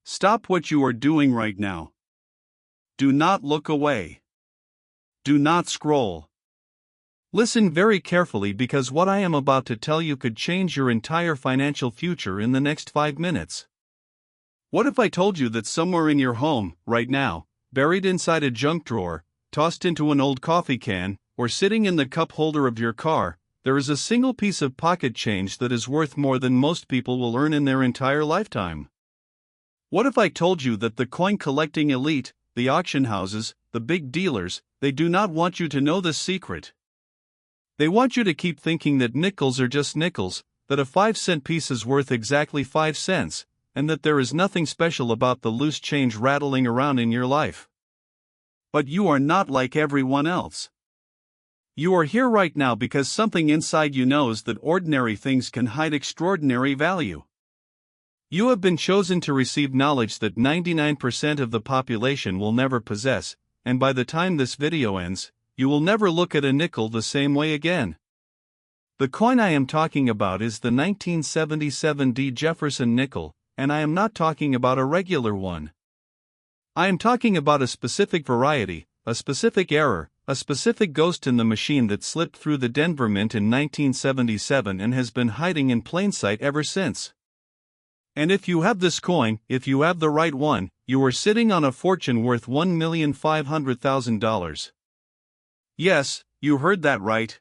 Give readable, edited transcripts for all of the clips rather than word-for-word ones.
Stop what you are doing right now. Do not look away. Do not scroll. Listen very carefully because what I am about to tell you could change your entire financial future in the next 5 minutes. What if I told you that somewhere in your home, right now, buried inside a junk drawer, tossed into an old coffee can, or sitting in the cup holder of your car, there is a single piece of pocket change that is worth more than most people will earn in their entire lifetime? What if I told you that the coin collecting elite, the auction houses, the big dealers, they do not want you to know this secret? They want you to keep thinking that nickels are just nickels, that a 5-cent piece is worth exactly 5 cents, and that there is nothing special about the loose change rattling around in your life. But you are not like everyone else. You are here right now because something inside you knows that ordinary things can hide extraordinary value. You have been chosen to receive knowledge that 99% of the population will never possess, and by the time this video ends, you will never look at a nickel the same way again. The coin I am talking about is the 1977 Jefferson nickel, and I am not talking about a regular one. I am talking about a specific variety, a specific error, a specific ghost in the machine that slipped through the Denver Mint in 1977 and has been hiding in plain sight ever since. And if you have this coin, if you have the right one, you are sitting on a fortune worth $1,500,000. Yes, you heard that right.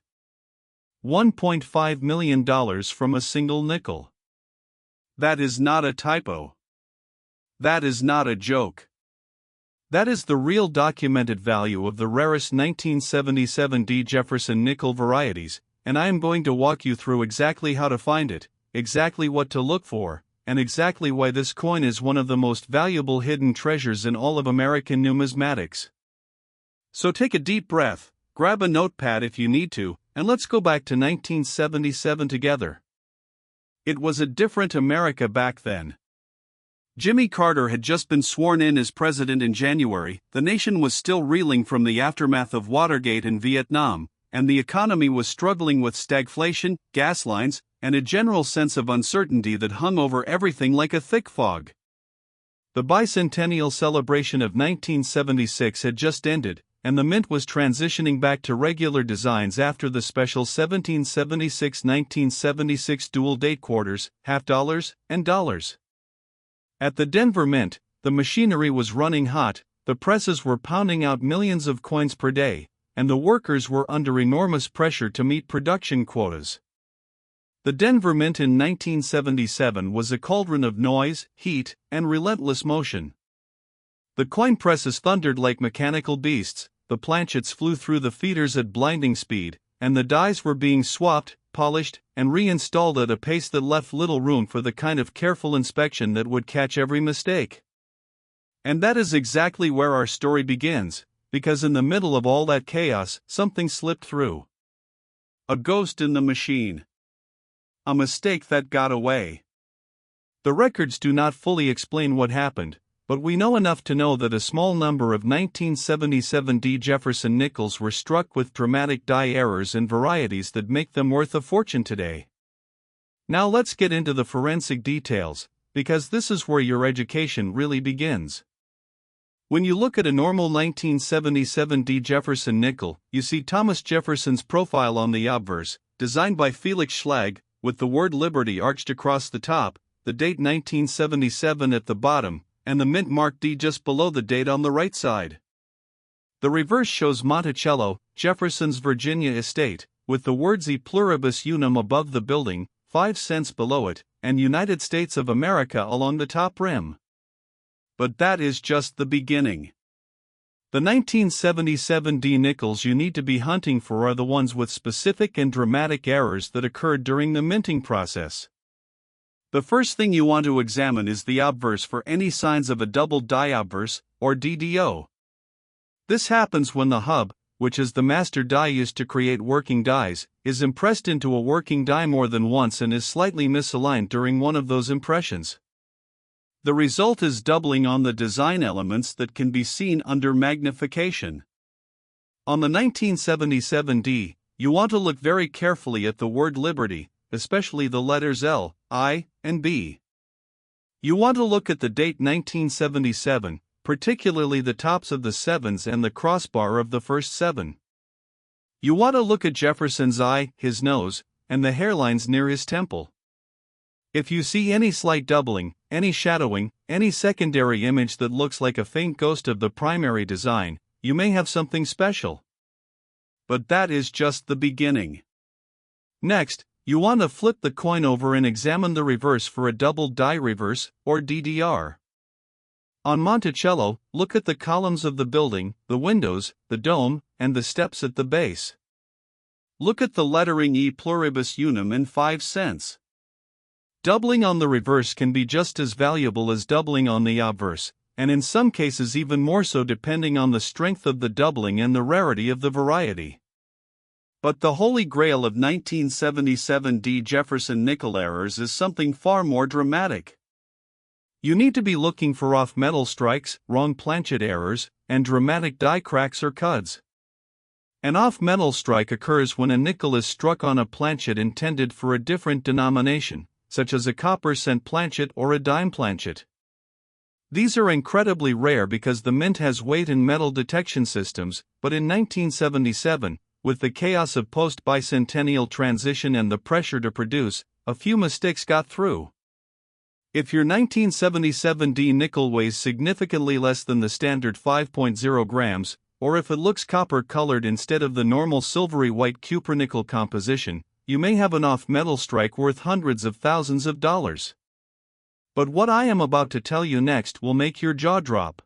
$1.5 million from a single nickel. That is not a typo. That is not a joke. That is the real documented value of the rarest 1977 Jefferson nickel varieties, and I am going to walk you through exactly how to find it, exactly what to look for, and exactly why this coin is one of the most valuable hidden treasures in all of American numismatics. So take a deep breath, grab a notepad if you need to, and let's go back to 1977 together. It was a different America back then. Jimmy Carter had just been sworn in as president in January, the nation was still reeling from the aftermath of Watergate and Vietnam, and the economy was struggling with stagflation, gas lines, and a general sense of uncertainty that hung over everything like a thick fog. The bicentennial celebration of 1976 had just ended, and the mint was transitioning back to regular designs after the special 1776-1976 dual date quarters, half dollars, and dollars. At the Denver Mint, the machinery was running hot, the presses were pounding out millions of coins per day, and the workers were under enormous pressure to meet production quotas. The Denver Mint in 1977 was a cauldron of noise, heat, and relentless motion. The coin presses thundered like mechanical beasts, the Planchets flew through the feeders at blinding speed, and the dies were being swapped, polished, and reinstalled at a pace that left little room for the kind of careful inspection that would catch every mistake. And that is exactly where our story begins, because in the middle of all that chaos, something slipped through. A ghost in the machine. A mistake that got away. The records do not fully explain what happened, but we know enough to know that a small number of 1977 Jefferson nickels were struck with dramatic die errors and varieties that make them worth a fortune today. Now let's get into the forensic details, because this is where your education really begins. When you look at a normal 1977 Jefferson nickel, you see Thomas Jefferson's profile on the obverse, designed by Felix Schlag, with the word Liberty arched across the top, the date 1977 at the bottom, and the mint mark D just below the date on the right side. The reverse shows Monticello, Jefferson's Virginia estate, with the words E pluribus unum above the building, 5 cents below it, and United States of America along the top rim. But that is just the beginning. The 1977 nickels you need to be hunting for are the ones with specific and dramatic errors that occurred during the minting process. The first thing you want to examine is the obverse for any signs of a double die obverse, or DDO. This happens when the hub, which is the master die used to create working dies, is impressed into a working die more than once and is slightly misaligned during one of those impressions. The result is doubling on the design elements that can be seen under magnification. On the 1977 D, you want to look very carefully at the word Liberty, especially the letters L, I, and B. You want to look at the date 1977, particularly the tops of the sevens and the crossbar of the first seven. You want to look at Jefferson's eye, his nose, and the hairlines near his temple. If you see any slight doubling, any shadowing, any secondary image that looks like a faint ghost of the primary design, you may have something special. But that is just the beginning. Next, you want to flip the coin over and examine the reverse for a double die reverse, or DDR. On Monticello, look at the columns of the building, the windows, the dome, and the steps at the base. Look at the lettering E pluribus unum in 5 cents. Doubling on the reverse can be just as valuable as doubling on the obverse, and in some cases even more so depending on the strength of the doubling and the rarity of the variety. But the holy grail of 1977 D. Jefferson nickel errors is something far more dramatic. You need to be looking for off-metal strikes, wrong planchet errors, and dramatic die cracks or cuds. An off-metal strike occurs when a nickel is struck on a planchet intended for a different denomination, such as a copper-cent planchet or a dime planchet. These are incredibly rare because the mint has weight and metal detection systems, but in 1977, with the chaos of post-bicentennial transition and the pressure to produce, a few mistakes got through. If your 1977 D nickel weighs significantly less than the standard 5.0 grams, or if it looks copper-colored instead of the normal silvery white cupronickel composition, you may have an off-metal strike worth hundreds of thousands of dollars. But what I am about to tell you next will make your jaw drop.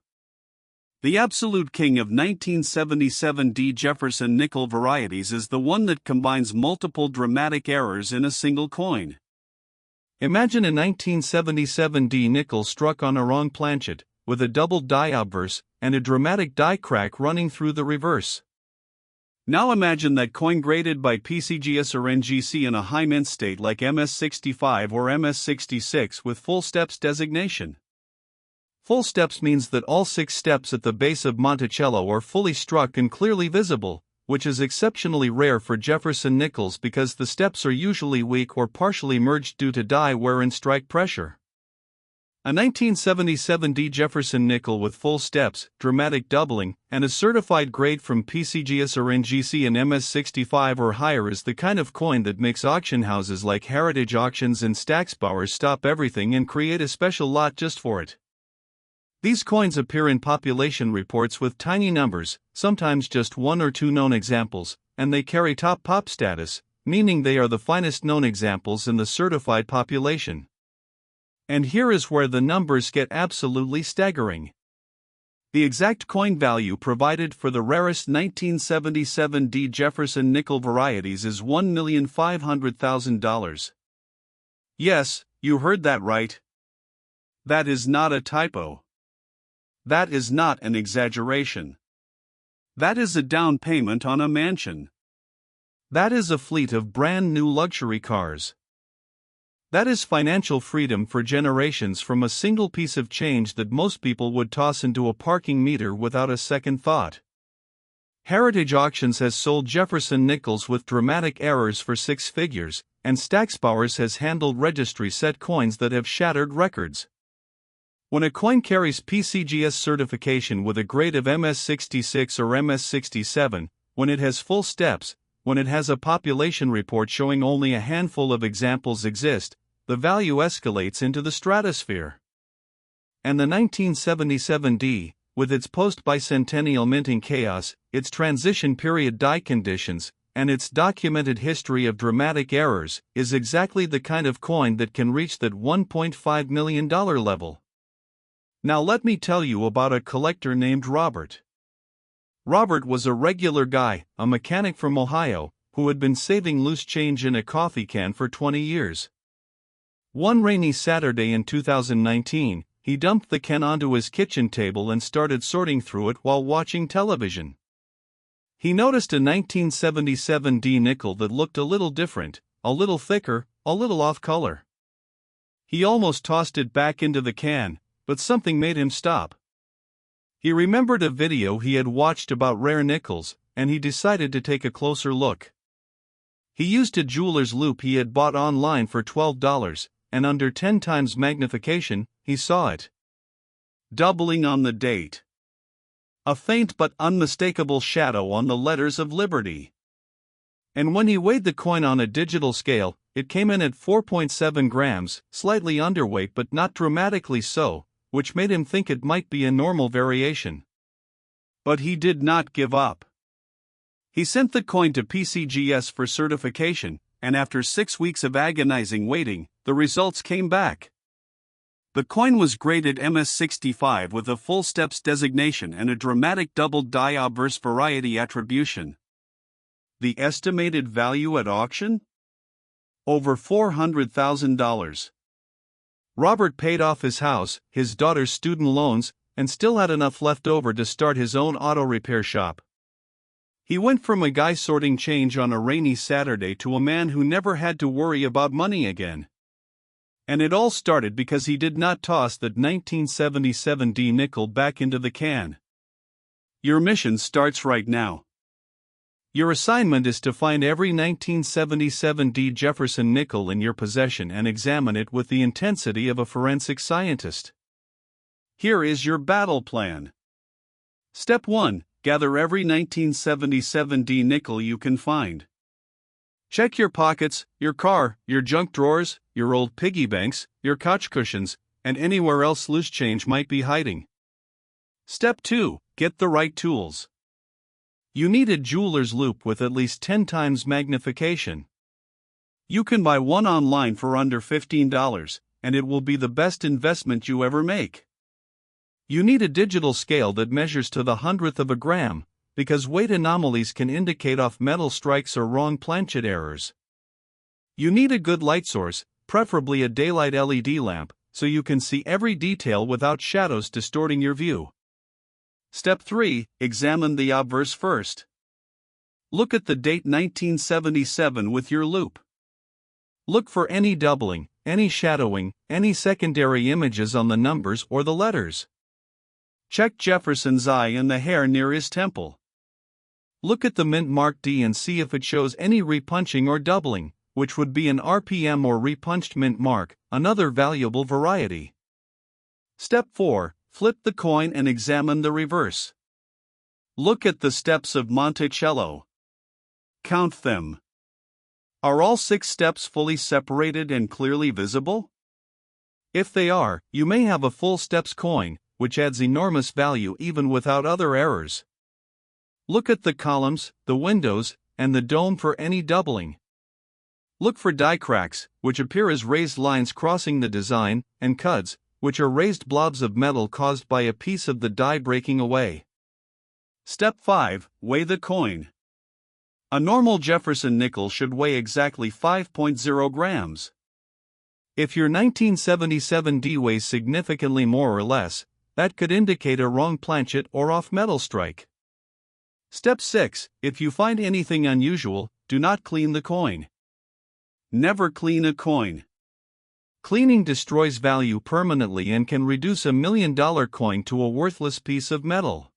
The absolute king of 1977 D. Jefferson nickel varieties is the one that combines multiple dramatic errors in a single coin. Imagine a 1977 D nickel struck on a wrong planchet, with a double die obverse, and a dramatic die crack running through the reverse. Now imagine that coin graded by PCGS or NGC in a high mint state like MS65 or MS66 with full steps designation. Full steps means that all 6 steps at the base of Monticello are fully struck and clearly visible, which is exceptionally rare for Jefferson nickels because the steps are usually weak or partially merged due to die wear and strike pressure. A 1977 D Jefferson nickel with full steps, dramatic doubling, and a certified grade from PCGS or NGC in MS65 or higher is the kind of coin that makes auction houses like Heritage Auctions and Stacksbauers stop everything and create a special lot just for it. These coins appear in population reports with tiny numbers, sometimes just 1 or 2 known examples, and they carry top pop status, meaning they are the finest known examples in the certified population. And here is where the numbers get absolutely staggering. The exact coin value provided for the rarest 1977 D Jefferson nickel varieties is $1,500,000. Yes, you heard that right. That is not a typo. That is not an exaggeration. That is a down payment on a mansion. That is a fleet of brand new luxury cars. That is financial freedom for generations from a single piece of change that most people would toss into a parking meter without a second thought. Heritage Auctions has sold Jefferson nickels with dramatic errors for 6 figures, and Stacksbauers has handled registry set coins that have shattered records. When a coin carries PCGS certification with a grade of MS66 or MS67, when it has full steps, when it has a population report showing only a handful of examples exist, the value escalates into the stratosphere. And the 1977 D, with its post-bicentennial minting chaos, its transition period die conditions, and its documented history of dramatic errors, is exactly the kind of coin that can reach that $1.5 million level. Now let me tell you about a collector named Robert. Robert was a regular guy, a mechanic from Ohio, who had been saving loose change in a coffee can for 20 years. One rainy Saturday in 2019, he dumped the can onto his kitchen table and started sorting through it while watching television. He noticed a 1977 D nickel that looked a little different, a little thicker, a little off color. He almost tossed it back into the can, but something made him stop. He remembered a video he had watched about rare nickels, and he decided to take a closer look. He used a jeweler's loupe he had bought online for $12, and under 10 times magnification, he saw it doubling on the date. A faint but unmistakable shadow on the letters of Liberty. And when he weighed the coin on a digital scale, it came in at 4.7 grams, slightly underweight but not dramatically so, which made him think it might be a normal variation. But he did not give up. He sent the coin to PCGS for certification, and after 6 weeks of agonizing waiting, the results came back. The coin was graded MS65 with a full steps designation and a dramatic doubled die obverse variety attribution. The estimated value at auction? Over $400,000. Robert paid off his house, his daughter's student loans, and still had enough left over to start his own auto repair shop. He went from a guy sorting change on a rainy Saturday to a man who never had to worry about money again. And it all started because he did not toss that 1977 D nickel back into the can. Your mission starts right now. Your assignment is to find every 1977 D Jefferson nickel in your possession and examine it with the intensity of a forensic scientist. Here is your battle plan. Step 1. Gather every 1977 D nickel you can find. Check your pockets, your car, your junk drawers, your old piggy banks, your couch cushions, and anywhere else loose change might be hiding. Step 2. Get the right tools. You need a jeweler's loupe with at least 10 times magnification. You can buy one online for under $15, and it will be the best investment you ever make. You need a digital scale that measures to the hundredth of a gram, because weight anomalies can indicate off metal strikes or wrong planchet errors. You need a good light source, preferably a daylight LED lamp, so you can see every detail without shadows distorting your view. Step 3. Examine the obverse first. Look at the date 1977 with your loupe. Look for any doubling, any shadowing, any secondary images on the numbers or the letters. Check Jefferson's eye and the hair near his temple. Look at the mint mark D and see if it shows any repunching or doubling, which would be an RPM or repunched mint mark, another valuable variety. Step 4. Flip the coin and examine the reverse. Look at the steps of Monticello. Count them. Are all 6 steps fully separated and clearly visible? If they are, you may have a full steps coin, which adds enormous value even without other errors. Look at the columns, the windows, and the dome for any doubling. Look for die cracks, which appear as raised lines crossing the design, and cuds, which are raised blobs of metal caused by a piece of the die breaking away. Step 5. Weigh the coin. A normal Jefferson nickel should weigh exactly 5.0 grams. If your 1977 D weighs significantly more or less, that could indicate a wrong planchet or off metal strike. Step 6. If you find anything unusual, do not clean the coin. Never clean a coin. Cleaning destroys value permanently and can reduce $1 million coin to a worthless piece of metal.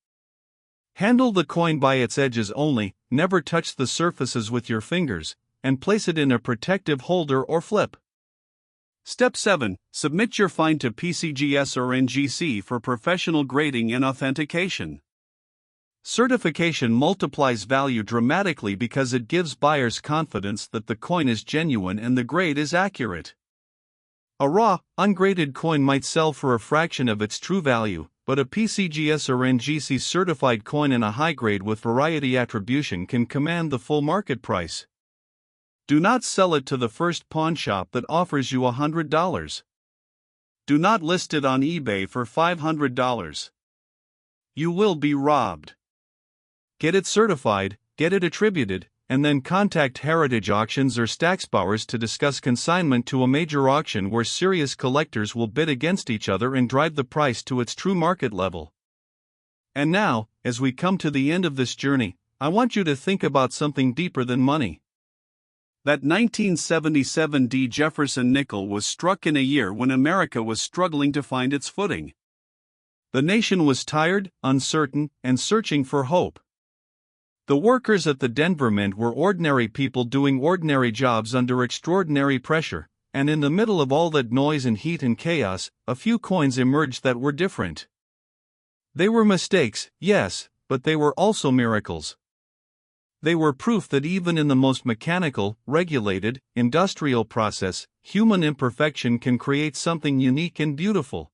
Handle the coin by its edges only, never touch the surfaces with your fingers, and place it in a protective holder or flip. Step 7. Submit your find to PCGS or NGC for professional grading and authentication. Certification multiplies value dramatically because it gives buyers confidence that the coin is genuine and the grade is accurate. A raw, ungraded coin might sell for a fraction of its true value, but a PCGS or NGC certified coin in a high grade with variety attribution can command the full market price. Do not sell it to the first pawn shop that offers you $100. Do not list it on eBay for $500. You will be robbed. Get it certified, get it attributed, and then contact Heritage Auctions or Stacksbowers to discuss consignment to a major auction where serious collectors will bid against each other and drive the price to its true market level. And now, as we come to the end of this journey, I want you to think about something deeper than money. That 1977 D Jefferson nickel was struck in a year when America was struggling to find its footing. The nation was tired, uncertain, and searching for hope. The workers at the Denver Mint were ordinary people doing ordinary jobs under extraordinary pressure, and in the middle of all that noise and heat and chaos, a few coins emerged that were different. They were mistakes, yes, but they were also miracles. They were proof that even in the most mechanical, regulated, industrial process, human imperfection can create something unique and beautiful.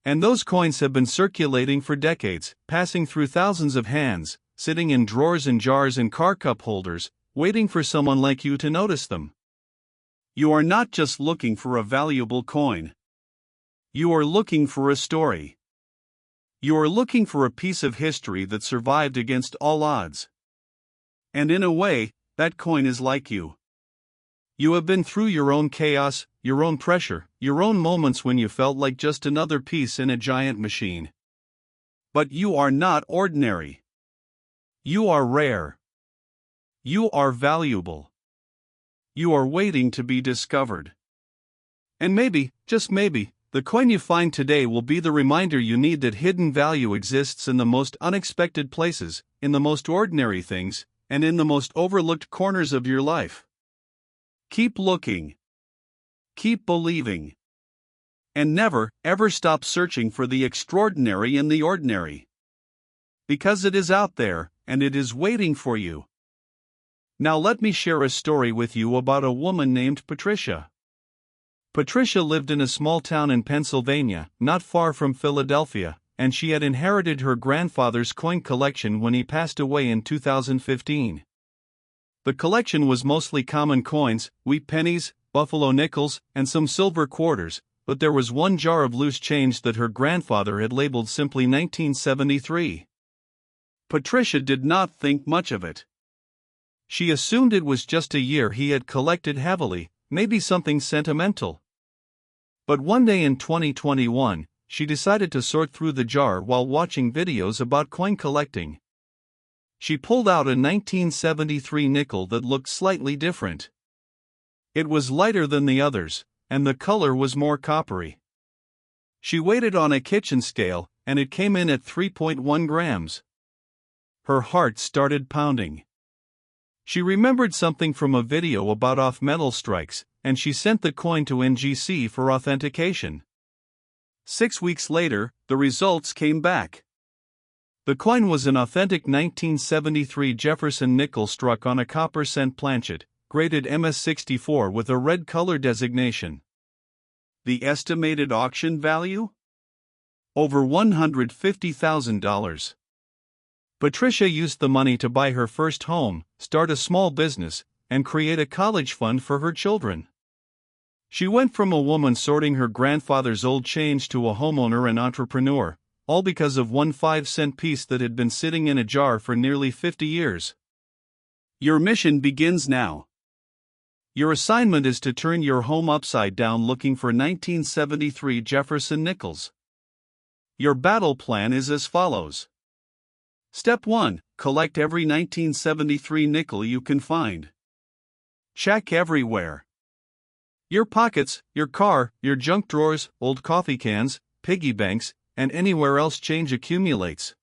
And those coins have been circulating for decades, passing through thousands of hands, sitting in drawers and jars and car cup holders, waiting for someone like you to notice them. You are not just looking for a valuable coin. You are looking for a story. You are looking for a piece of history that survived against all odds. And in a way, that coin is like you. You have been through your own chaos, your own pressure, your own moments when you felt like just another piece in a giant machine. But you are not ordinary. You are rare. You are valuable. You are waiting to be discovered. And maybe, just maybe, the coin you find today will be the reminder you need that hidden value exists in the most unexpected places, in the most ordinary things, and in the most overlooked corners of your life. Keep looking. Keep believing. And never, ever stop searching for the extraordinary in the ordinary. Because it is out there, and it is waiting for you. Now let me share a story with you about a woman named Patricia. Patricia lived in a small town in Pennsylvania, not far from Philadelphia, and she had inherited her grandfather's coin collection when he passed away in 2015. The collection was mostly common coins, wheat pennies, buffalo nickels, and some silver quarters, but there was one jar of loose change that her grandfather had labeled simply 1973. Patricia did not think much of it. She assumed it was just a year he had collected heavily, maybe something sentimental. But one day in 2021, she decided to sort through the jar while watching videos about coin collecting. She pulled out a 1973 nickel that looked slightly different. It was lighter than the others, and the color was more coppery. She weighed it on a kitchen scale, and it came in at 3.1 grams. Her heart started pounding. She remembered something from a video about off-metal strikes, and she sent the coin to NGC for authentication. 6 weeks later, the results came back. The coin was an authentic 1973 Jefferson nickel struck on a copper cent planchet, graded MS64 with a red color designation. The estimated auction value? Over $150,000. Patricia used the money to buy her first home, start a small business, and create a college fund for her children. She went from a woman sorting her grandfather's old change to a homeowner and entrepreneur, all because of one 5-cent piece that had been sitting in a jar for nearly 50 years. Your mission begins now. Your assignment is to turn your home upside down looking for 1973 Jefferson nickels. Your battle plan is as follows. Step 1. Collect every 1973 nickel you can find. Check everywhere. Your pockets, your car, your junk drawers, old coffee cans, piggy banks, and anywhere else change accumulates.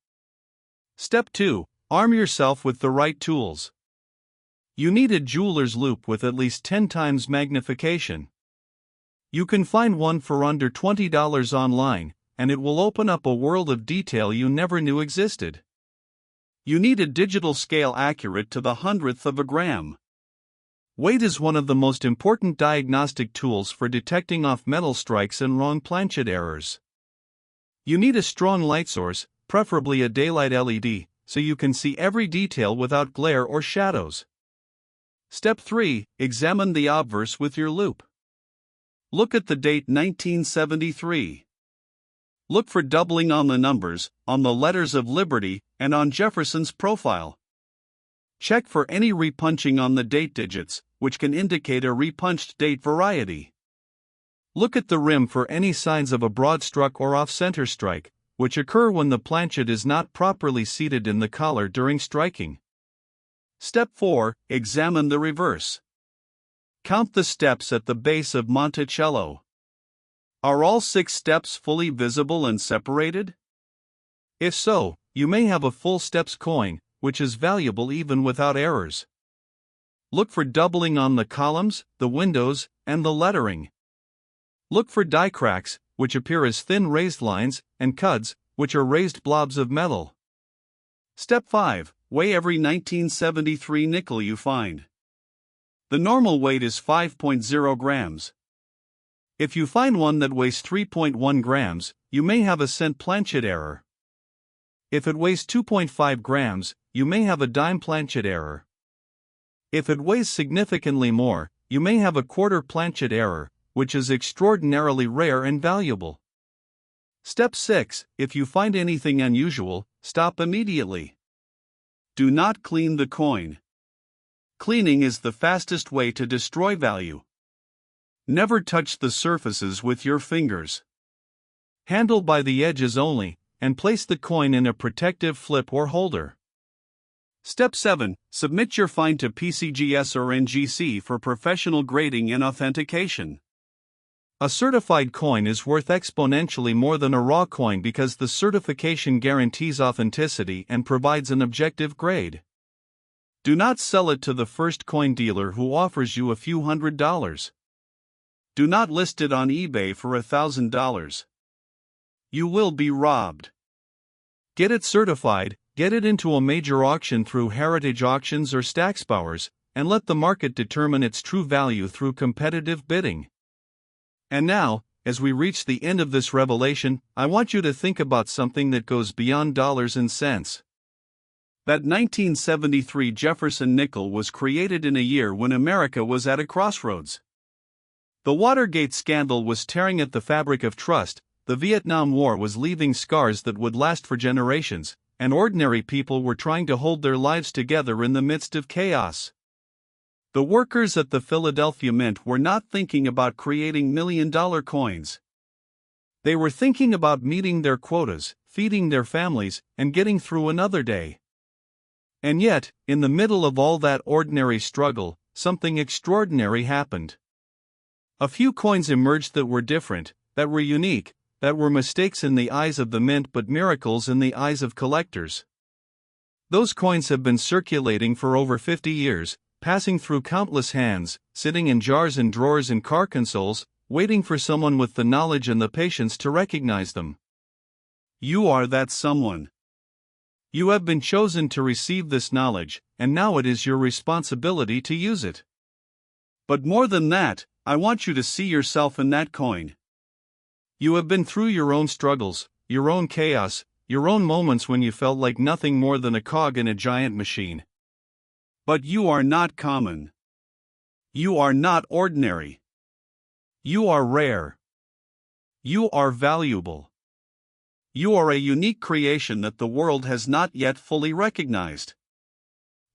Step 2. Arm yourself with the right tools. You need a jeweler's loupe with at least 10 times magnification. You can find one for under $20 online, and it will open up a world of detail you never knew existed. You need a digital scale accurate to the hundredth of a gram. Weight is one of the most important diagnostic tools for detecting off-metal strikes and wrong planchet errors. You need a strong light source, preferably a daylight LED, so you can see every detail without glare or shadows. Step 3. Examine the obverse with your loupe. Look at the date 1973. Look for doubling on the numbers, on the letters of Liberty, and on Jefferson's profile. Check for any repunching on the date digits, which can indicate a repunched date variety. Look at the rim for any signs of a broad struck or off-center strike, which occur when the planchet is not properly seated in the collar during striking. Step 4. Examine the reverse. Count the steps at the base of Monticello. Are all 6 steps fully visible and separated? If so, you may have a full steps coin, which is valuable even without errors. Look for doubling on the columns, the windows, and the lettering. Look for die cracks, which appear as thin raised lines, and cuds, which are raised blobs of metal. Step 5. Weigh every 1973 nickel you find. The normal weight is 5.0 grams. If you find one that weighs 3.1 grams, you may have a cent planchet error. If it weighs 2.5 grams, you may have a dime planchet error. If it weighs significantly more, you may have a quarter planchet error, which is extraordinarily rare and valuable. Step 6. If you find anything unusual, stop immediately. Do not clean the coin. Cleaning is the fastest way to destroy value. Never touch the surfaces with your fingers. Handle by the edges only, and place the coin in a protective flip or holder. Step 7. Submit your find to PCGS or NGC for professional grading and authentication. A certified coin is worth exponentially more than a raw coin because the certification guarantees authenticity and provides an objective grade. Do not sell it to the first coin dealer who offers you a few $100s. Do not list it on eBay for $1,000. You will be robbed. Get it certified, get it into a major auction through heritage auctions or Stacksbowers, and let the market determine its true value through competitive bidding. And now, as we reach the end of this revelation, I want you to think about something that goes beyond dollars and cents. That 1973 Jefferson nickel was created in a year when America was at a crossroads. The Watergate scandal was tearing at the fabric of trust, the Vietnam War was leaving scars that would last for generations, and ordinary people were trying to hold their lives together in the midst of chaos. The workers at the Philadelphia Mint were not thinking about creating million-dollar coins. They were thinking about meeting their quotas, feeding their families, and getting through another day. And yet, in the middle of all that ordinary struggle, something extraordinary happened. A few coins emerged that were different, that were unique, that were mistakes in the eyes of the mint but miracles in the eyes of collectors. Those coins have been circulating for over 50 years, passing through countless hands, sitting in jars and drawers in car consoles, waiting for someone with the knowledge and the patience to recognize them. You are that someone. You have been chosen to receive this knowledge, and now it is your responsibility to use it. But more than that, I want you to see yourself in that coin. You have been through your own struggles, your own chaos, your own moments when you felt like nothing more than a cog in a giant machine. But you are not common. You are not ordinary. You are rare. You are valuable. You are a unique creation that the world has not yet fully recognized.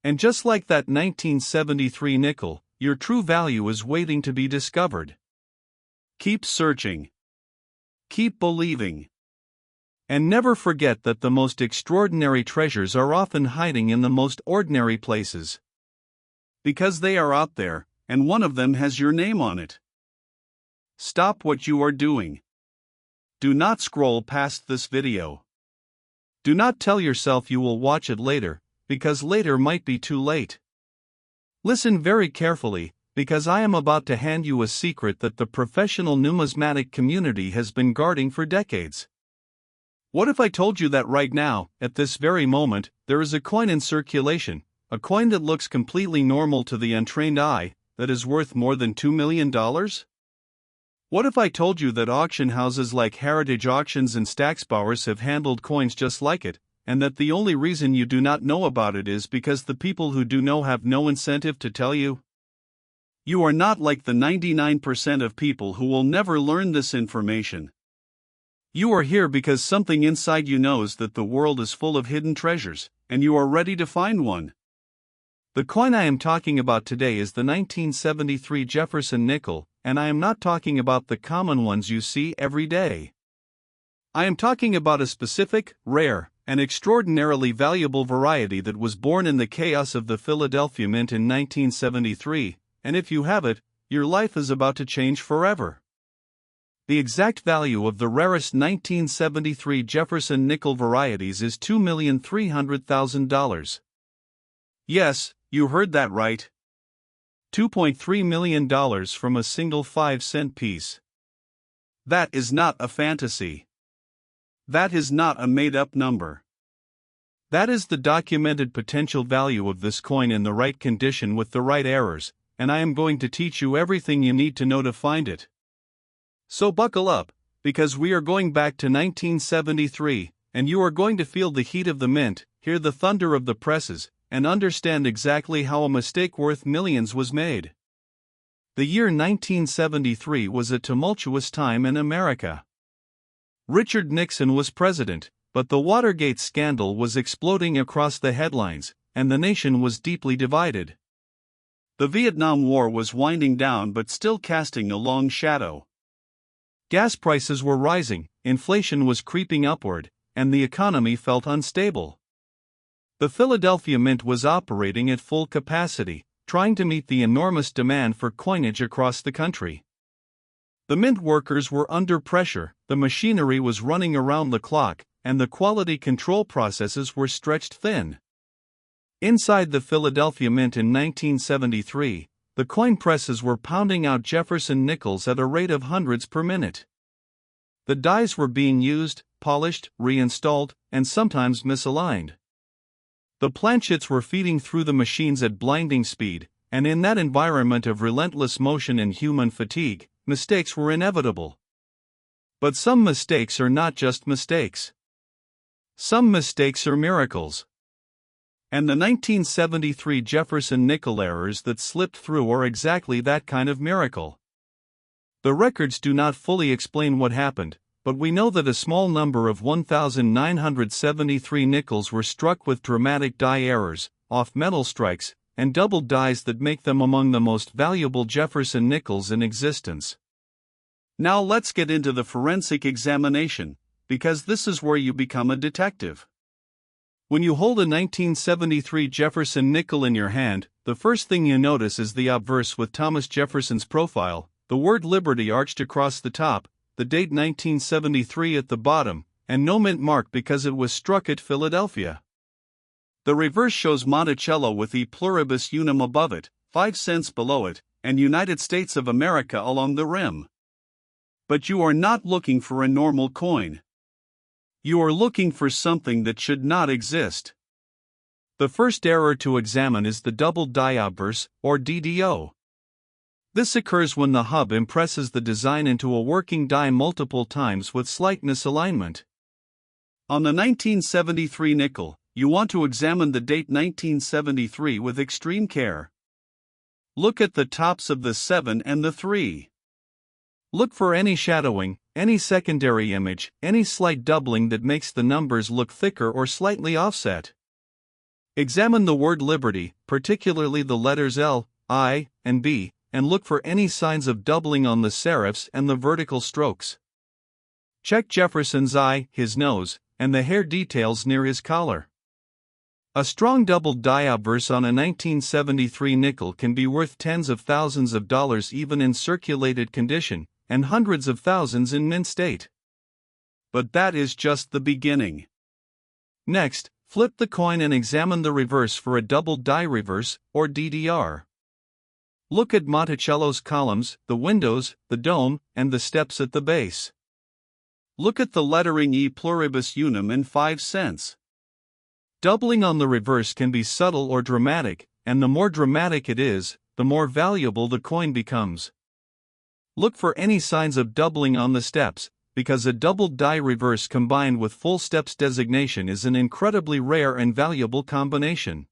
And just like that 1973 nickel, your true value is waiting to be discovered. Keep searching. Keep believing. And never forget that the most extraordinary treasures are often hiding in the most ordinary places. Because they are out there, and one of them has your name on it. Stop what you are doing. Do not scroll past this video. Do not tell yourself you will watch it later, because later might be too late. Listen very carefully, because I am about to hand you a secret that the professional numismatic community has been guarding for decades. What if I told you that right now, at this very moment, there is a coin in circulation, a coin that looks completely normal to the untrained eye, that is worth more than $2 million? What if I told you that auction houses like Heritage Auctions and Stacksbowers have handled coins just like it, and that the only reason you do not know about it is because the people who do know have no incentive to tell you? You are not like the 99% of people who will never learn this information. You are here because something inside you knows that the world is full of hidden treasures, and you are ready to find one. The coin I am talking about today is the 1973 Jefferson nickel, and I am not talking about the common ones you see every day. I am talking about a specific, rare, and extraordinarily valuable variety that was born in the chaos of the Philadelphia Mint in 1973, and if you have it, your life is about to change forever. The exact value of the rarest 1973 Jefferson nickel varieties is $2,300,000. Yes, you heard that right. $2.3 million from a single 5-cent piece. That is not a fantasy. That is not a made-up number. That is the documented potential value of this coin in the right condition with the right errors, and I am going to teach you everything you need to know to find it. So buckle up, because we are going back to 1973, and you are going to feel the heat of the mint, hear the thunder of the presses, and understand exactly how a mistake worth millions was made. The year 1973 was a tumultuous time in America. Richard Nixon was president, but the Watergate scandal was exploding across the headlines, and the nation was deeply divided. The Vietnam War was winding down but still casting a long shadow. Gas prices were rising, inflation was creeping upward, and the economy felt unstable. The Philadelphia Mint was operating at full capacity, trying to meet the enormous demand for coinage across the country. The mint workers were under pressure, the machinery was running around the clock, and the quality control processes were stretched thin. Inside the Philadelphia Mint in 1973, the coin presses were pounding out Jefferson nickels at a rate of hundreds per minute. The dies were being used, polished, reinstalled, and sometimes misaligned. The Planchets were feeding through the machines at blinding speed, and in that environment of relentless motion and human fatigue, mistakes were inevitable. But some mistakes are not just mistakes. Some mistakes are miracles. And the 1973 Jefferson nickel errors that slipped through are exactly that kind of miracle. The records do not fully explain what happened, but we know that a small number of 1,973 nickels were struck with dramatic die errors, off-metal strikes, and doubled dies that make them among the most valuable Jefferson nickels in existence. Now let's get into the forensic examination, because this is where you become a detective. When you hold a 1973 Jefferson nickel in your hand, the first thing you notice is the obverse with Thomas Jefferson's profile, the word Liberty arched across the top, the date 1973 at the bottom, and no mint mark because it was struck at Philadelphia. The reverse shows Monticello with E pluribus unum above it, 5 cents below it, and United States of America along the rim. But you are not looking for a normal coin. You are looking for something that should not exist. The first error to examine is the double die obverse, or DDO. This occurs when the hub impresses the design into a working die multiple times with slight misalignment. On the 1973 nickel, you want to examine the date 1973 with extreme care. Look at the tops of the 7 and the 3. Look for any shadowing, any secondary image, any slight doubling that makes the numbers look thicker or slightly offset. Examine the word Liberty, particularly the letters L, I, and B, and look for any signs of doubling on the serifs and the vertical strokes. Check Jefferson's eye, his nose, and the hair details near his collar. A strong doubled die obverse on a 1973 nickel can be worth tens of thousands of dollars even in circulated condition, and hundreds of thousands in mint state. But that is just the beginning. Next, flip the coin and examine the reverse for a double die reverse, or DDR. Look at Monticello's columns, the windows, the dome, and the steps at the base. Look at the lettering E pluribus unum and 5 cents. Doubling on the reverse can be subtle or dramatic, and the more dramatic it is, the more valuable the coin becomes. Look for any signs of doubling on the steps, because a doubled die reverse combined with full steps designation is an incredibly rare and valuable combination.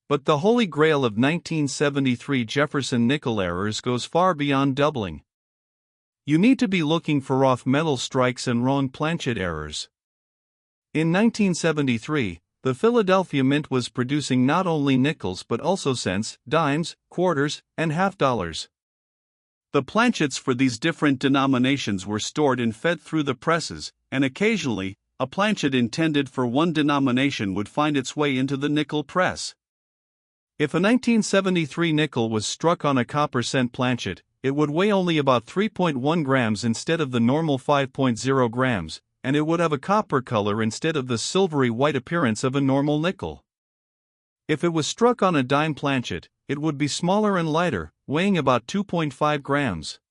But the holy grail of 1973 Jefferson nickel errors goes far beyond doubling. You need to be looking for off-metal strikes and wrong planchet errors. In 1973, the Philadelphia Mint was producing not only nickels but also cents, dimes, quarters, and half-dollars. The planchets for these different denominations were stored and fed through the presses, and occasionally, a planchet intended for one denomination would find its way into the nickel press. If a 1973 nickel was struck on a copper cent planchet, it would weigh only about 3.1 grams instead of the normal 5.0 grams, and it would have a copper color instead of the silvery white appearance of a normal nickel. If it was struck on a dime planchet, it would be smaller and lighter, weighing about 2.5 grams.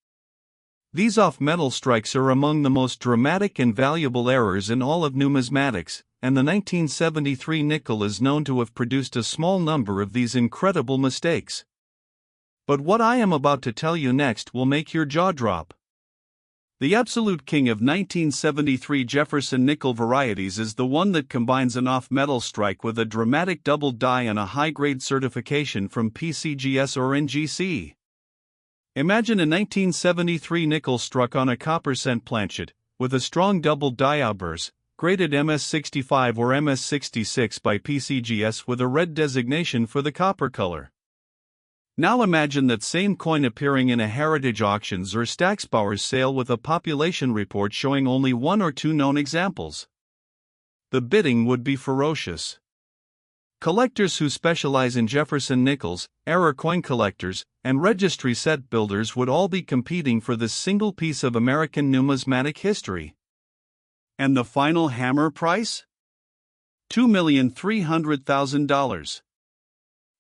These off-metal strikes are among the most dramatic and valuable errors in all of numismatics, and the 1973 nickel is known to have produced a small number of these incredible mistakes. But what I am about to tell you next will make your jaw drop. The absolute king of 1973 Jefferson nickel varieties is the one that combines an off-metal strike with a dramatic double die and a high-grade certification from PCGS or NGC. Imagine a 1973 nickel struck on a copper cent planchet, with a strong double die outburst, graded MS65 or MS66 by PCGS with a red designation for the copper color. Now imagine that same coin appearing in a heritage auctions or Stacksbauer's sale with a population report showing only one or two known examples. The bidding would be ferocious. Collectors who specialize in Jefferson nickels, error coin collectors, and registry set builders would all be competing for this single piece of American numismatic history. And the final hammer price? $2,300,000.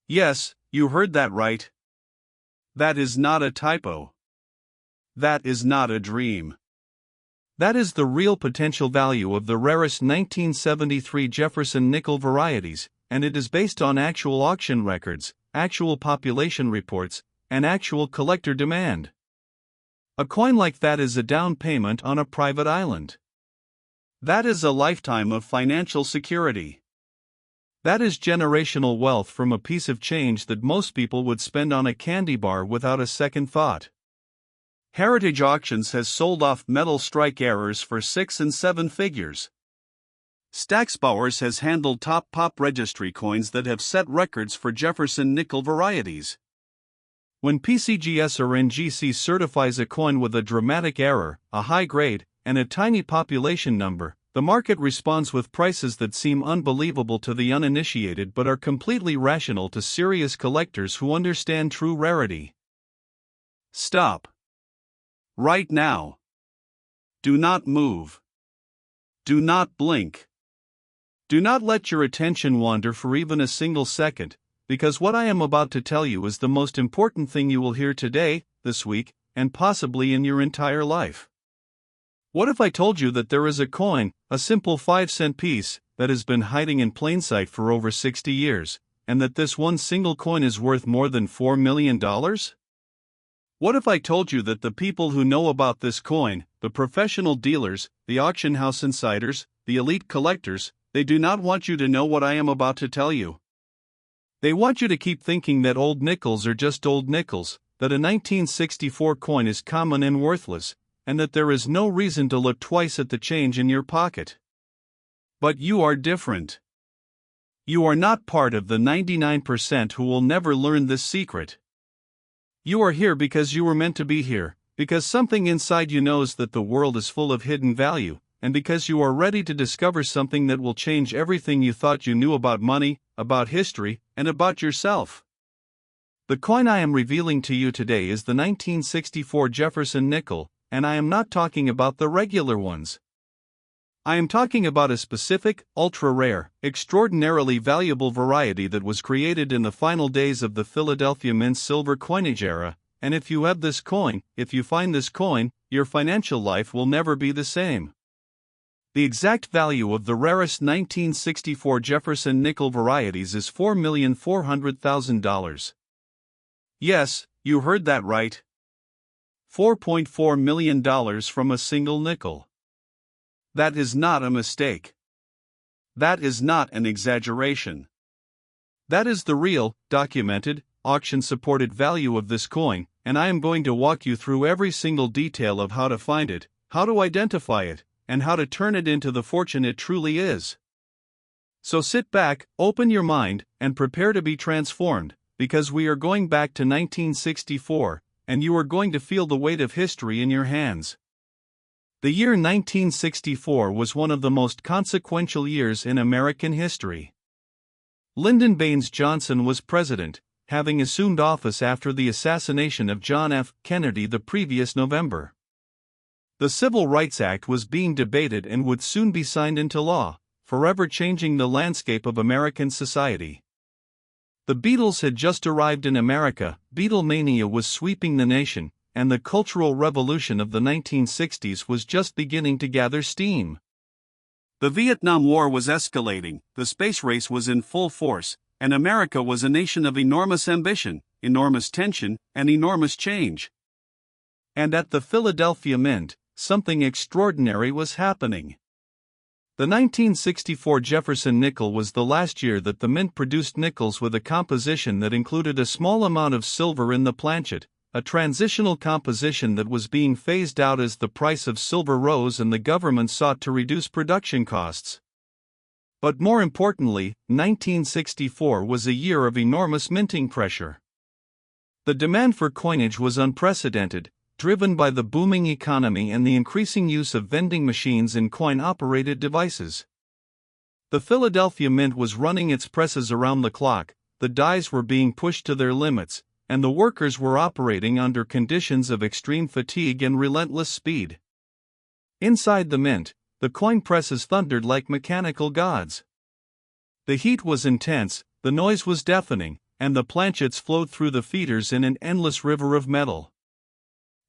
Yes, you heard that right. That is not a typo. That is not a dream. That is the real potential value of the rarest 1973 Jefferson nickel varieties, and it is based on actual auction records, actual population reports, and actual collector demand. A coin like that is a down payment on a private island. That is a lifetime of financial security. That is generational wealth from a piece of change that most people would spend on a candy bar without a second thought. Heritage Auctions has sold off metal strike errors for 6 and 7 figures. Stacksbauer's has handled top pop registry coins that have set records for Jefferson nickel varieties. When PCGS or NGC certifies a coin with a dramatic error, a high grade, and a tiny population number, the market responds with prices that seem unbelievable to the uninitiated but are completely rational to serious collectors who understand true rarity. Stop. Right now. Do not move. Do not blink. Do not let your attention wander for even a single second, because what I am about to tell you is the most important thing you will hear today, this week, and possibly in your entire life. What if I told you that there is a coin, a simple 5-cent piece, that has been hiding in plain sight for over 60 years, and that this one single coin is worth more than $4 million? What if I told you that the people who know about this coin, the professional dealers, the auction house insiders, the elite collectors, they do not want you to know what I am about to tell you? They want you to keep thinking that old nickels are just old nickels, that a 1964 coin is common and worthless, and that there is no reason to look twice at the change in your pocket. But you are different. You are not part of the 99% who will never learn this secret. You are here because you were meant to be here, because something inside you knows that the world is full of hidden value, and because you are ready to discover something that will change everything you thought you knew about money, about history, and about yourself. The coin I am revealing to you today is the 1964 Jefferson nickel, and I am not talking about the regular ones. I am talking about a specific, ultra-rare, extraordinarily valuable variety that was created in the final days of the Philadelphia Mint silver coinage era, and if you have this coin, if you find this coin, your financial life will never be the same. The exact value of the rarest 1964 Jefferson nickel varieties is $4,400,000. Yes, you heard that right. $4.4 million from a single nickel. That is not a mistake. That is not an exaggeration. That is the real, documented, auction-supported value of this coin, and I am going to walk you through every single detail of how to find it, how to identify it, and how to turn it into the fortune it truly is. So sit back, open your mind, and prepare to be transformed, because we are going back to 1964, and you are going to feel the weight of history in your hands. The year 1964 was one of the most consequential years in American history. Lyndon Baines Johnson was president, having assumed office after the assassination of John F. Kennedy the previous November. The Civil Rights Act was being debated and would soon be signed into law, forever changing the landscape of American society. The Beatles had just arrived in America, Beatlemania was sweeping the nation, and the cultural revolution of the 1960s was just beginning to gather steam. The Vietnam War was escalating, the space race was in full force, and America was a nation of enormous ambition, enormous tension, and enormous change. And at the Philadelphia Mint, something extraordinary was happening. The 1964 Jefferson nickel was the last year that the Mint produced nickels with a composition that included a small amount of silver in the planchet, a transitional composition that was being phased out as the price of silver rose and the government sought to reduce production costs. But more importantly, 1964 was a year of enormous minting pressure. The demand for coinage was unprecedented, driven by the booming economy and the increasing use of vending machines and coin-operated devices. The Philadelphia Mint was running its presses around the clock, the dies were being pushed to their limits, and the workers were operating under conditions of extreme fatigue and relentless speed. Inside the Mint, the coin presses thundered like mechanical gods. The heat was intense, the noise was deafening, and the planchets flowed through the feeders in an endless river of metal.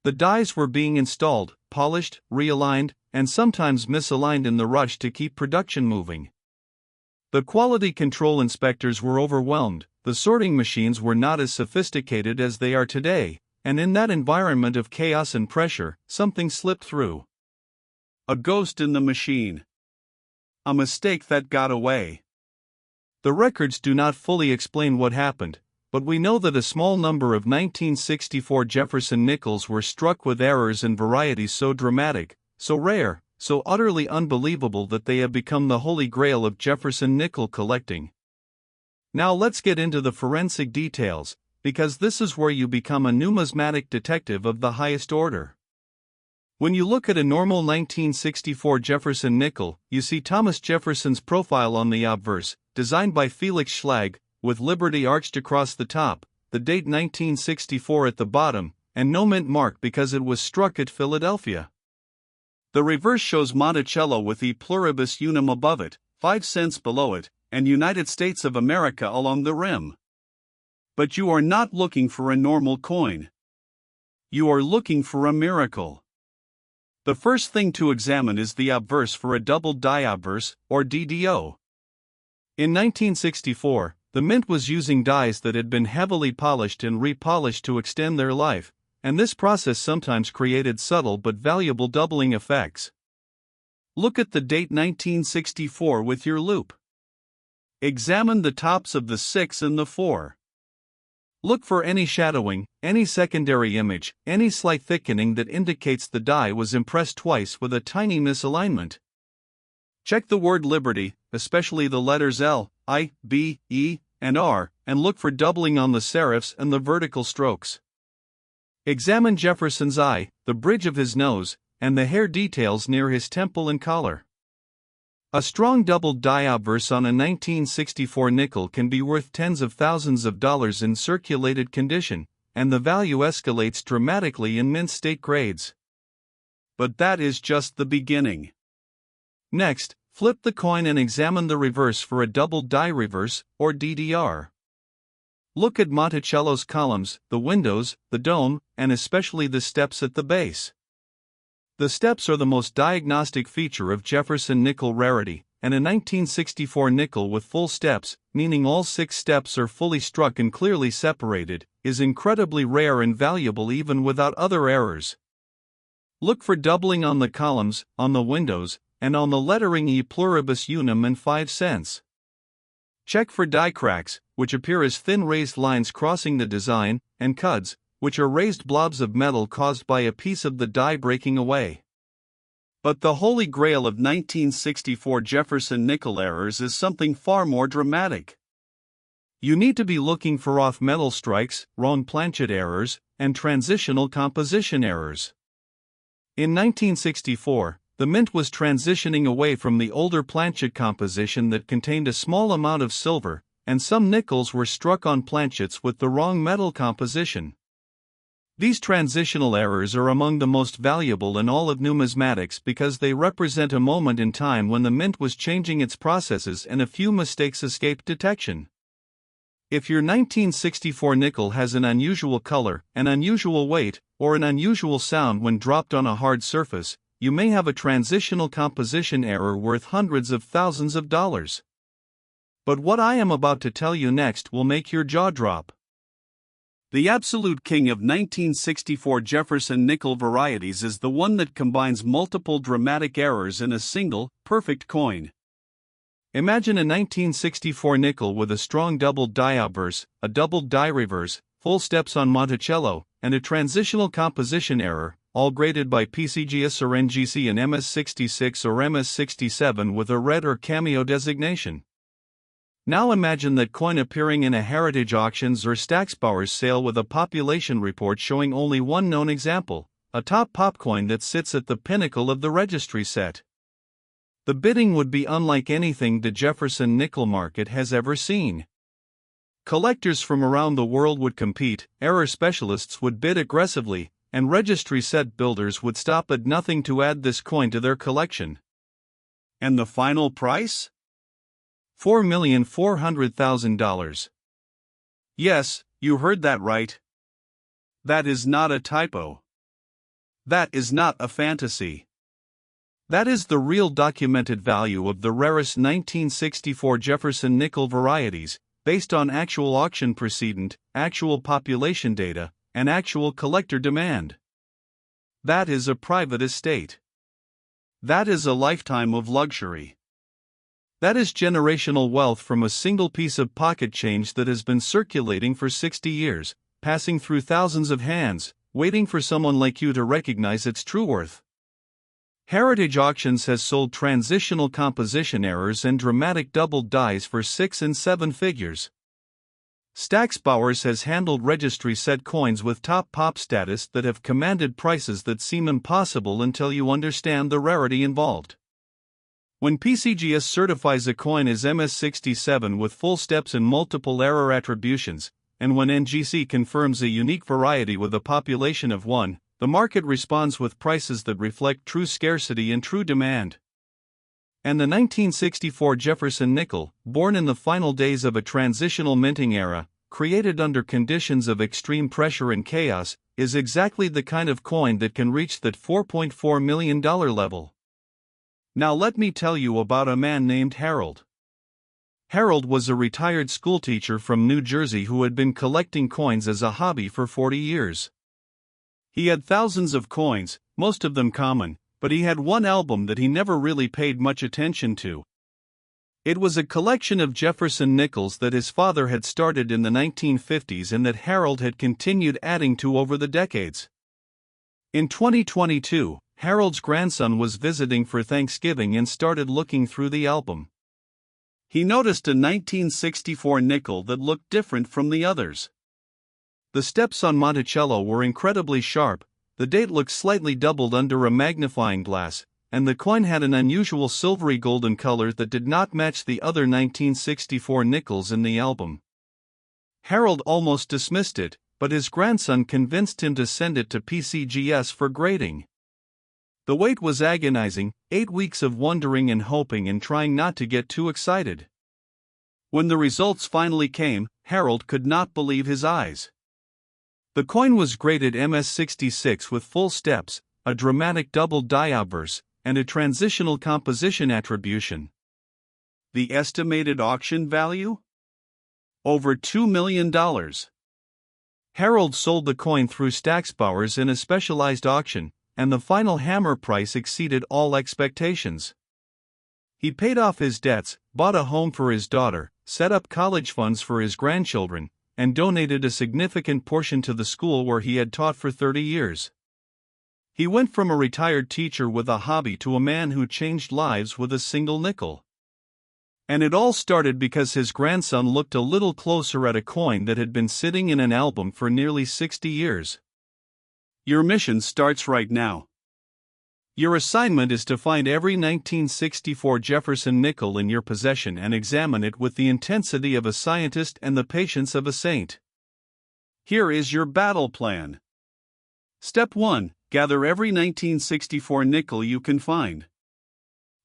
The dies were being installed, polished, realigned, and sometimes misaligned in the rush to keep production moving. The quality control inspectors were overwhelmed, the sorting machines were not as sophisticated as they are today, and in that environment of chaos and pressure, something slipped through. A ghost in the machine. A mistake that got away. The records do not fully explain what happened, but we know that a small number of 1964 Jefferson nickels were struck with errors and varieties so dramatic, so rare, so utterly unbelievable that they have become the holy grail of Jefferson nickel collecting. Now let's get into the forensic details, because this is where you become a numismatic detective of the highest order. When you look at a normal 1964 Jefferson nickel, you see Thomas Jefferson's profile on the obverse, designed by Felix Schlag, with Liberty arched across the top, the date 1964 at the bottom, and no mint mark because it was struck at Philadelphia. The reverse shows Monticello with E pluribus unum above it, 5 cents below it, and United States of America along the rim. But you are not looking for a normal coin. You are looking for a miracle. The first thing to examine is the obverse for a double die obverse, or DDO. In 1964, the Mint was using dies that had been heavily polished and repolished to extend their life, and this process sometimes created subtle but valuable doubling effects. Look at the date 1964 with your loupe. Examine the tops of the 6 and the 4. Look for any shadowing, any secondary image, any slight thickening that indicates the die was impressed twice with a tiny misalignment. Check the word Liberty, especially the letters L, I, B, E, and R, and look for doubling on the serifs and the vertical strokes. Examine Jefferson's eye, the bridge of his nose, and the hair details near his temple and collar. A strong doubled die obverse on a 1964 nickel can be worth tens of thousands of dollars in circulated condition, and the value escalates dramatically in mint state grades. But that is just the beginning. Next, flip the coin and examine the reverse for a double die reverse, or DDR. Look at Monticello's columns, the windows, the dome, and especially the steps at the base. The steps are the most diagnostic feature of Jefferson nickel rarity, and a 1964 nickel with full steps, meaning all 6 steps are fully struck and clearly separated, is incredibly rare and valuable even without other errors. Look for doubling on the columns, on the windows, and on the lettering E pluribus unum and 5 cents. Check for die cracks, which appear as thin raised lines crossing the design, and cuds, which are raised blobs of metal caused by a piece of the die breaking away. But the holy grail of 1964 Jefferson nickel errors is something far more dramatic. You need to be looking for off-metal strikes, wrong planchet errors, and transitional composition errors. In 1964, the Mint was transitioning away from the older planchet composition that contained a small amount of silver, and some nickels were struck on planchets with the wrong metal composition. These transitional errors are among the most valuable in all of numismatics because they represent a moment in time when the Mint was changing its processes and a few mistakes escaped detection. If your 1964 nickel has an unusual color, an unusual weight, or an unusual sound when dropped on a hard surface, you may have a transitional composition error worth hundreds of thousands of dollars. But what I am about to tell you next will make your jaw drop. The absolute king of 1964 Jefferson nickel varieties is the one that combines multiple dramatic errors in a single, perfect coin. Imagine a 1964 nickel with a strong doubled die obverse, a doubled die reverse, full steps on Monticello, and a transitional composition error, all graded by PCGS or NGC in MS66 or MS67 with a red or cameo designation. Now imagine that coin appearing in a Heritage Auctions or Stacksbauer's sale with a population report showing only one known example, a top pop coin that sits at the pinnacle of the registry set. The bidding would be unlike anything the Jefferson nickel market has ever seen. Collectors from around the world would compete, error specialists would bid aggressively, and registry set builders would stop at nothing to add this coin to their collection. And the final price? $4,400,000. Yes, you heard that right. That is not a typo. That is not a fantasy. That is the real documented value of the rarest 1964 Jefferson nickel varieties, based on actual auction precedent, actual population data, and actual collector demand. That is a private estate. That is a lifetime of luxury. That is generational wealth from a single piece of pocket change that has been circulating for 60 years, passing through thousands of hands, waiting for someone like you to recognize its true worth. Heritage Auctions has sold transitional composition errors and dramatic doubled dies for 6 and 7 figures. Stacksbauer's has handled registry set coins with top pop status that have commanded prices that seem impossible until you understand the rarity involved. When PCGS certifies a coin as MS67 with full steps and multiple error attributions, and when NGC confirms a unique variety with a population of 1, the market responds with prices that reflect true scarcity and true demand. And the 1964 Jefferson nickel, born in the final days of a transitional minting era, created under conditions of extreme pressure and chaos, is exactly the kind of coin that can reach that $4.4 million level. Now let me tell you about a man named Harold. Harold was a retired schoolteacher from New Jersey who had been collecting coins as a hobby for 40 years. He had thousands of coins, most of them common, but he had one album that he never really paid much attention to. It was a collection of Jefferson nickels that his father had started in the 1950s and that Harold had continued adding to over the decades. In 2022, Harold's grandson was visiting for Thanksgiving and started looking through the album. He noticed a 1964 nickel that looked different from the others. The steps on Monticello were incredibly sharp, the date looked slightly doubled under a magnifying glass, and the coin had an unusual silvery golden color that did not match the other 1964 nickels in the album. Harold almost dismissed it, but his grandson convinced him to send it to PCGS for grading. The wait was agonizing, 8 weeks of wondering and hoping and trying not to get too excited. When the results finally came, Harold could not believe his eyes. The coin was graded MS66 with full steps, a dramatic double die obverse, and a transitional composition attribution. The estimated auction value? Over $2 million. Harold sold the coin through Stacksbauer's in a specialized auction, and the final hammer price exceeded all expectations. He paid off his debts, bought a home for his daughter, set up college funds for his grandchildren, and donated a significant portion to the school where he had taught for 30 years. He went from a retired teacher with a hobby to a man who changed lives with a single nickel. And it all started because his grandson looked a little closer at a coin that had been sitting in an album for nearly 60 years. Your mission starts right now. Your assignment is to find every 1964 Jefferson nickel in your possession and examine it with the intensity of a scientist and the patience of a saint. Here is your battle plan. Step 1. Gather every 1964 nickel you can find.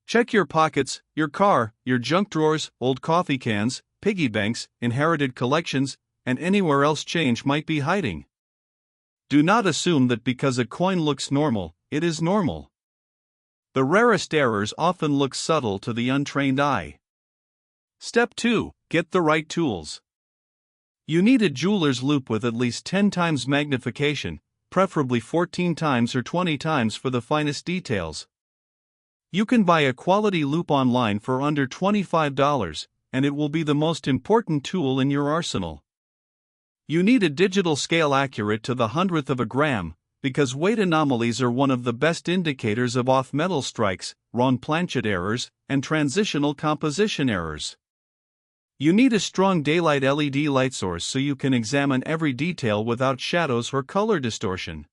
Check your pockets, your car, your junk drawers, old coffee cans, piggy banks, inherited collections, and anywhere else change might be hiding. Do not assume that because a coin looks normal, it is normal. The rarest errors often look subtle to the untrained eye. Step 2. Get the right tools. You need a jeweler's loupe with at least 10 times magnification, preferably 14 times or 20 times for the finest details. You can buy a quality loupe online for under $25, and it will be the most important tool in your arsenal. You need a digital scale accurate to the hundredth of a gram, because weight anomalies are one of the best indicators of off-metal strikes, wrong planchet errors, and transitional composition errors. You need a strong daylight LED light source so you can examine every detail without shadows or color distortion.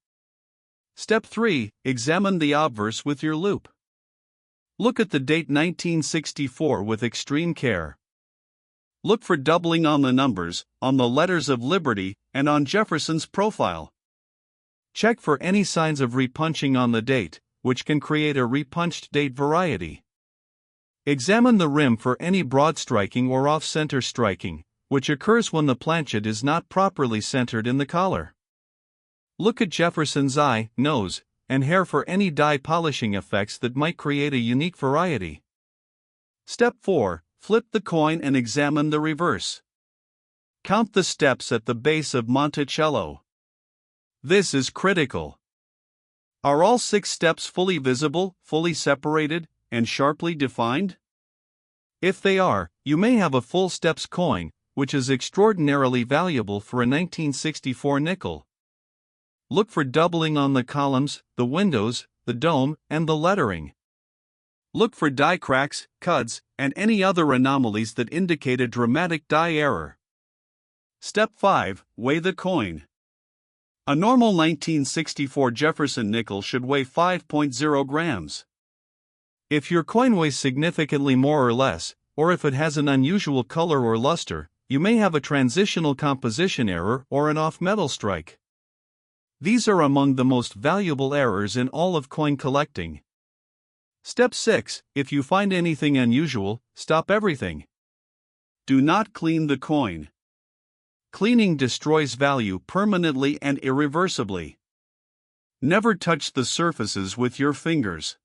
Step 3. Examine the obverse with your loupe. Look at the date 1964 with extreme care. Look for doubling on the numbers, on the letters of liberty, and on Jefferson's profile. Check for any signs of repunching on the date, which can create a repunched date variety. Examine the rim for any broad striking or off-center striking, which occurs when the planchet is not properly centered in the collar. Look at Jefferson's eye, nose, and hair for any dye polishing effects that might create a unique variety. Step 4. Flip the coin and examine the reverse. Count the steps at the base of Monticello. This is critical. Are all 6 steps fully visible, fully separated, and sharply defined? If they are, you may have a full steps coin, which is extraordinarily valuable for a 1964 nickel. Look for doubling on the columns, the windows, the dome, and the lettering. Look for die cracks, cuts, and any other anomalies that indicate a dramatic die error. Step 5. Weigh the coin. A normal 1964 Jefferson nickel should weigh 5.0 grams. If your coin weighs significantly more or less, or if it has an unusual color or luster, you may have a transitional composition error or an off-metal strike. These are among the most valuable errors in all of coin collecting. Step 6. If you find anything unusual, stop everything. Do not clean the coin. Cleaning destroys value permanently and irreversibly. Never touch the surfaces with your fingers.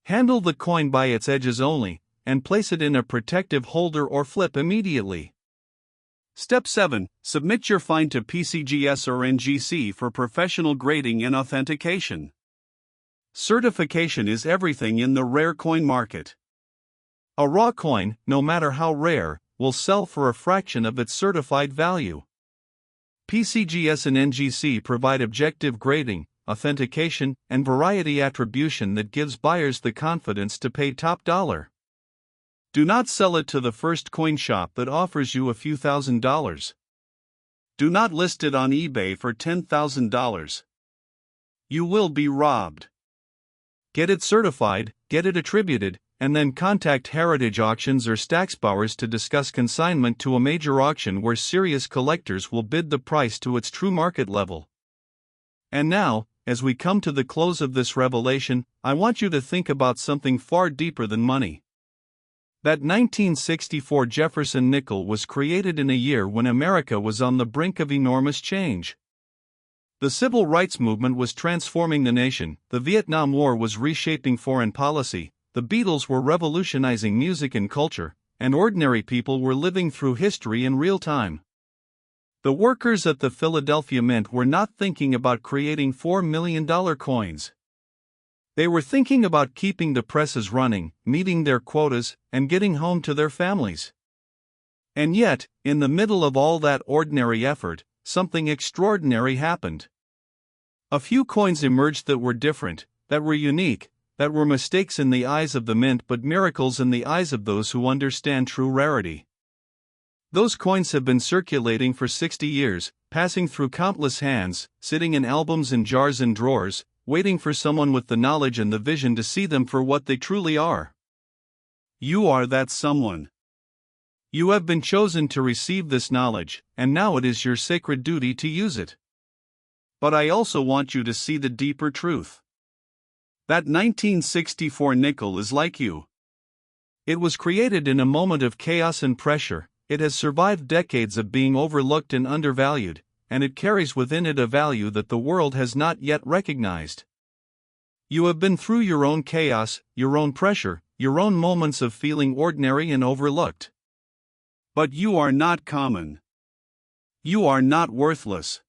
Handle the coin by its edges only, and place it in a protective holder or flip immediately. Step 7. Submit your find to PCGS or NGC for professional grading and authentication. Certification is everything in the rare coin market. A raw coin, no matter how rare, will sell for a fraction of its certified value. PCGS and NGC provide objective grading, authentication, and variety attribution that gives buyers the confidence to pay top dollar. Do not sell it to the first coin shop that offers you a few $1,000s. Do not list it on eBay for $10,000. You will be robbed. Get it certified, get it attributed, and then contact Heritage Auctions or Stacksbowers to discuss consignment to a major auction where serious collectors will bid the price to its true market level. And now, as we come to the close of this revelation, I want you to think about something far deeper than money. That 1964 Jefferson nickel was created in a year when America was on the brink of enormous change. The civil rights movement was transforming the nation, the Vietnam War was reshaping foreign policy, the Beatles were revolutionizing music and culture, and ordinary people were living through history in real time. The workers at the Philadelphia Mint were not thinking about creating $4 million coins. They were thinking about keeping the presses running, meeting their quotas, and getting home to their families. And yet, in the middle of all that ordinary effort, something extraordinary happened. A few coins emerged that were different, that were unique, that were mistakes in the eyes of the mint but miracles in the eyes of those who understand true rarity. Those coins have been circulating for 60 years, passing through countless hands, sitting in albums and jars and drawers, waiting for someone with the knowledge and the vision to see them for what they truly are. You are that someone. You have been chosen to receive this knowledge, and now it is your sacred duty to use it. But I also want you to see the deeper truth. That 1964 nickel is like you. It was created in a moment of chaos and pressure, It has survived decades of being overlooked and undervalued, and it carries within it a value that the world has not yet recognized. You have been through your own chaos, your own pressure, your own moments of feeling ordinary and overlooked. But you are not common. You are not worthless.